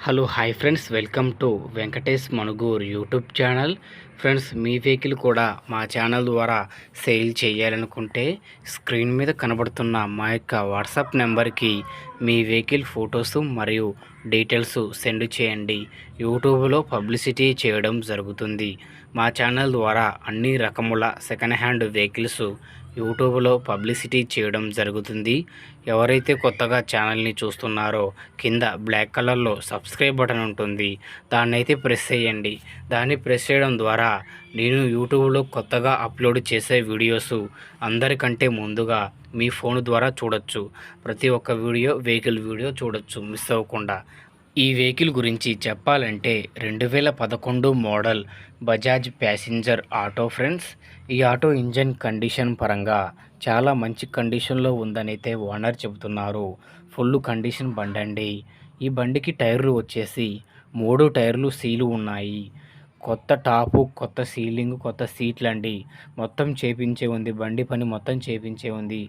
Hello hi friends, welcome to Venkatesh Manuguru YouTube channel. Friends, me vehicle కూడా మా channel ద్వారా sale చేయాలనుకుంటే స్క్రీన్ మీద కనబడుతున్న మా యొక్క వాట్సాప్ నెంబర్కి మీ వెహికల్ ఫొటోస్ మరియు డీటెయిల్స్ సెండ్ చేయండి. యూట్యూబ్లో పబ్లిసిటీ చేయడం జరుగుతుంది. మా ఛానల్ ద్వారా అన్ని రకముల సెకండ్ హ్యాండ్ వెహికల్స్ యూట్యూబ్లో పబ్లిసిటీ చేయడం జరుగుతుంది. ఎవరైతే కొత్తగా ఛానల్ని చూస్తున్నారో కింద బ్లాక్ కలర్లో సబ్స్క్రైబ్ బటన్ ఉంటుంది, దాన్ని అయితే ప్రెస్ చేయండి. దాన్ని ప్రెస్ చేయడం ద్వారా నేను యూట్యూబ్లో కొత్తగా అప్లోడ్ చేసే వీడియోస్ అందరికంటే ముందుగా మీ ఫోన్ ద్వారా చూడొచ్చు. ప్రతి ఒక్క వెహికల్ వీడియో చూడొచ్చు మిస్ అవ్వకుండా. ఈ వెహికల్ గురించి చెప్పాలంటే 2011 model Bajaj passenger auto friends. ఈ ఆటో ఇంజన్ కండిషన్ పరంగా చాలా మంచి కండిషన్లో ఉందని అయితే ఓనర్ చెబుతున్నారు. ఫుల్ కండిషన్ బండి అండి. ఈ బండికి టైర్లు వచ్చేసి 3 టైర్లు సీలు ఉన్నాయి. కొత్త టాపు, కొత్త సీలింగ్, కొత్త సీట్లు అండి. మొత్తం చేపించే ఉంది. బండి పని మొత్తం చేపించే ఉంది.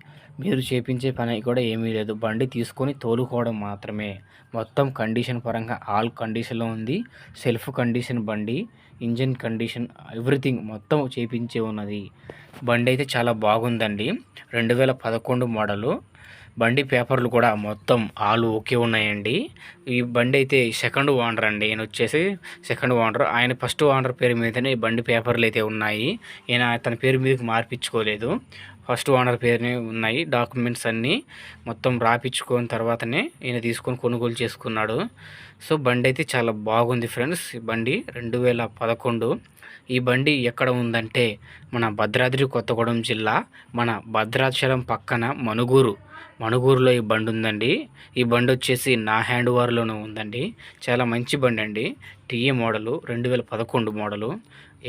మీరు చేపించే పని కూడా ఏమీ లేదు. బండి తీసుకొని తోలుకోవడం మాత్రమే. మొత్తం కండిషన్ పరంగా ఆల్ కండిషన్లో ఉంది. సెల్ఫ్ కండిషన్ బండి, ఇంజన్ కండిషన్, ఎవ్రీథింగ్ మొత్తం చేపించే ఉన్నది. బండి అయితే చాలా బాగుందండి. 2011 మోడలు. బండి పేపర్లు కూడా మొత్తం ఆల్ ఓకే ఉన్నాయండి. ఈ బండి అయితే సెకండ్ ఓనర్ అండి. ఈయన వచ్చేసి సెకండ్ ఓనర్. ఆయన ఫస్ట్ ఓనర్ పేరు మీదనే ఈ బండి పేపర్లు అయితే ఉన్నాయి. ఈయన తన పేరు మీదకి మార్పించుకోలేదు. ఫస్ట్ ఓనర్ పేరునే ఉన్నాయి. డాక్యుమెంట్స్ అన్నీ మొత్తం రాపించుకున్న తర్వాతనే ఈయన తీసుకొని కొనుగోలు చేసుకున్నాడు. సో బండి అయితే చాలా బాగుంది ఫ్రెండ్స్. ఈ బండి 2011. ఈ బండి ఎక్కడ ఉందంటే మన భద్రాద్రి కొత్తగూడెం జిల్లా, మన భద్రాచలం పక్కన మణుగూరులో ఈ బండి ఉందండి. ఈ బండి వచ్చేసి నా హ్యాండ్ ఓవర్లోనే ఉందండి. చాలా మంచి బండి అండి. TA model, 2011 model.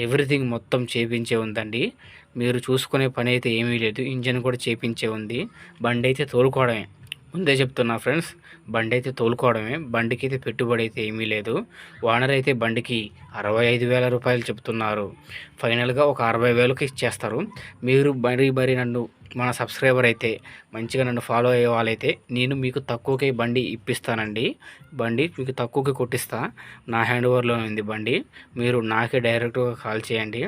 ఎవ్రీథింగ్ మొత్తం చేపించే ఉందండి. మీరు చూసుకునే పని అయితే ఏమీ లేదు. ఇంజన్ కూడా చేపించే ఉంది. బండి అయితే తోలుకోవడమే. ముందే చెప్తున్నా ఫ్రెండ్స్, బండి అయితే తోలుకోవడమే. బండికి అయితే పెట్టుబడి అయితే ఏమీ లేదు. ఓనర్ అయితే బండికి 65,000 రూపాయలు చెప్తున్నారు. ఫైనల్గా ఒక 60,000కి ఇచ్చేస్తారు. మీరు మరీ నన్ను, మన సబ్స్క్రైబర్ అయితే మంచిగా నన్ను ఫాలో అయ్యే వాళ్ళైతే నేను మీకు తక్కువకే బండి ఇప్పిస్తానండి. బండి మీకు తక్కువకి కొట్టిస్తా. నా హ్యాండ్ ఓవర్లో ఉంది బండి. మీరు నాకే డైరెక్ట్గా కాల్ చేయండి.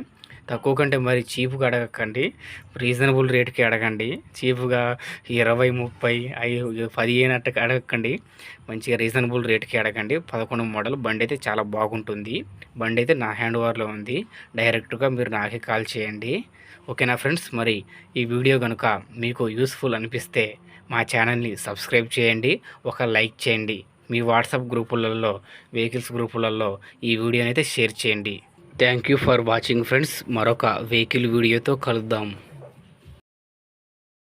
తక్కువ కంటే మరి చీప్గా అడగకండి. రీజనబుల్ రేట్కి అడగండి. చీప్గా 20, 30, 15 అట్టకి అడగకండి. మంచిగా రీజనబుల్ రేట్కి అడగండి. 11 మోడల్ బండి అయితే చాలా బాగుంటుంది. బండి అయితే నా హ్యాండ్ ఓవర్లో ఉంది. డైరెక్ట్గా మీరు నాకే కాల్ చేయండి. ఓకేనా ఫ్రెండ్స్? మరి ఈ వీడియో కనుక మీకు యూస్ఫుల్ అనిపిస్తే మా ఛానల్ని సబ్స్క్రైబ్ చేయండి. ఒక లైక్ చేయండి. మీ వాట్సాప్ గ్రూపులలో, వెహికల్స్ గ్రూపులలో ఈ వీడియోని అయితే షేర్ చేయండి. Thank you for watching friends. మరొక వెహికల్ వీడియోతో కలుద్దాం.